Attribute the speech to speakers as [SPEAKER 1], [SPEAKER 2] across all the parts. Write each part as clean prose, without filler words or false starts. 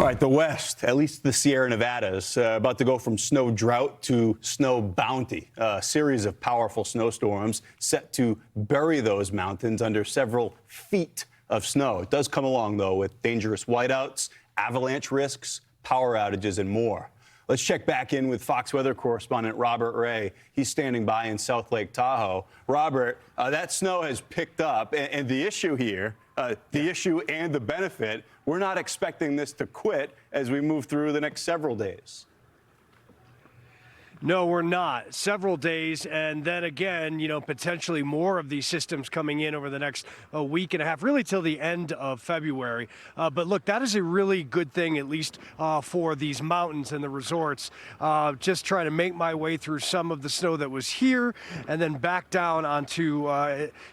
[SPEAKER 1] All right, the West, at least the Sierra Nevadas, about to go from snow drought to snow bounty. A series of powerful snowstorms set to bury those mountains under several feet of snow. It does come along, though, with dangerous whiteouts, avalanche risks, power outages, and more. Let's check back in with Fox Weather Correspondent Robert Ray. He's standing by in South Lake Tahoe. Robert, that snow has picked up, and the issue here, the issue and the benefit, we're not expecting this to quit as we move through the next several days.
[SPEAKER 2] No, we're not. Several days, and then again, potentially more of these systems coming in over the next week and a half, really till the end of February. But look, that is a really good thing, at least for these mountains and the resorts. Just trying to make my way through some of the snow that was here and then back down onto,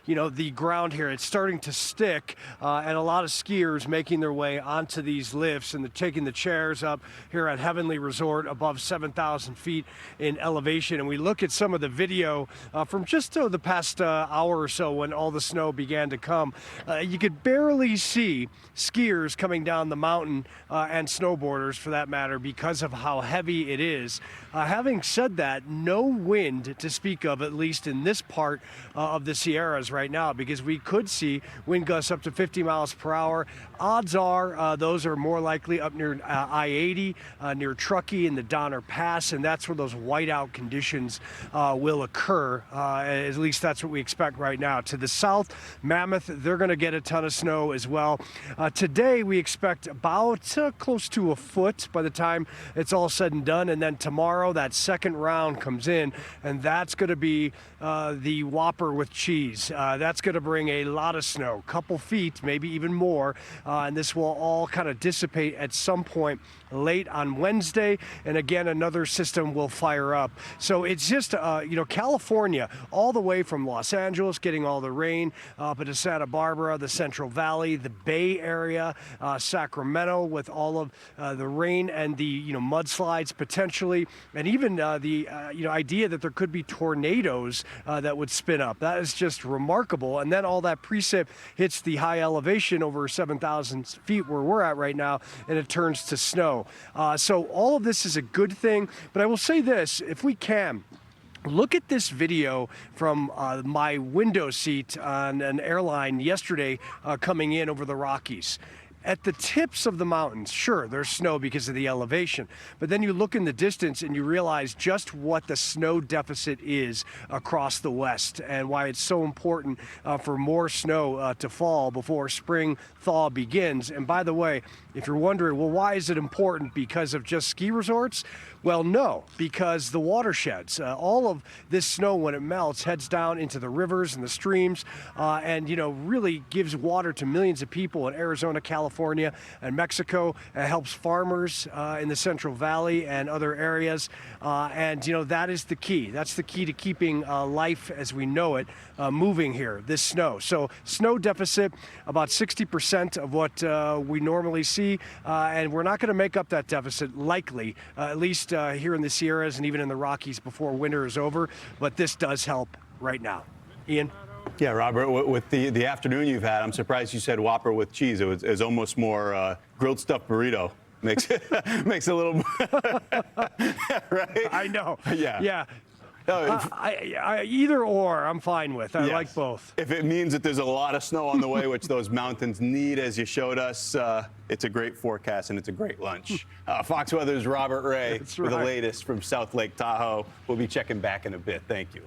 [SPEAKER 2] the ground here. It's starting to stick, and a lot of skiers making their way onto these lifts and taking the chairs up here at Heavenly Resort above 7,000 feet in elevation. And we look at some of the video from just the past hour or so when all the snow began to come. You could barely see skiers coming down the mountain and snowboarders for that matter because of how heavy it is. Having said that, no wind to speak of, at least in this part of the Sierras right now, because we could see wind gusts up to 50 miles per hour. Odds are those are more likely up near I-80, near Truckee and the Donner Pass, and that's where those whiteout conditions will occur. At least that's what we expect right now. To the south, Mammoth, they're going to get a ton of snow as well. Today, we expect about close to a foot by the time it's all said and done. And then tomorrow, that second round comes in, and that's going to be the Whopper with cheese. That's going to bring a lot of snow, couple feet, maybe even more. And this will all kind of dissipate at some point late on Wednesday. And again, another system will fire up. So it's just, California, all the way from Los Angeles, getting all the rain, but to Santa Barbara, the Central Valley, the Bay Area, Sacramento, with all of the rain and the, mudslides potentially, and even the, idea that there could be tornadoes that would spin up. That is just remarkable. And then all that precip hits the high elevation over 7,000 feet where we're at right now, and it turns to snow. So all of this is a good thing, but I will say this, if we can, look at this video from my window seat on an airline yesterday coming in over the Rockies. At the tips of the mountains, sure, there's snow because of the elevation, but then you look in the distance and you realize just what the snow deficit is across the West and why it's so important for more snow to fall before spring thaw begins. And by the way, if you're wondering, well, why is it important? Because of just ski resorts? Well, no, because the watersheds, all of this snow, when it melts, heads down into the rivers and the streams and, really gives water to millions of people in Arizona, California, and Mexico. It helps farmers in the Central Valley and other areas. And, that is the key. That's the key to keeping life as we know it moving here, this snow. So snow deficit, about 60% of what we normally see. And we're not going to make up that deficit, likely, at least here in the Sierras and even in the Rockies before winter is over. But this does help right now. Ian?
[SPEAKER 1] Yeah, Robert, with the afternoon you've had, I'm surprised you said Whopper with cheese. It was almost more grilled stuffed burrito. Makes it a little, right?
[SPEAKER 2] I know.
[SPEAKER 1] Yeah.
[SPEAKER 2] Either or, I'm fine with. I like both.
[SPEAKER 1] If it means that there's a lot of snow on the way, which those mountains need, as you showed us, it's a great forecast and it's a great lunch. Fox Weather's Robert Ray with the latest from South Lake Tahoe. We'll be checking back in a bit. Thank you.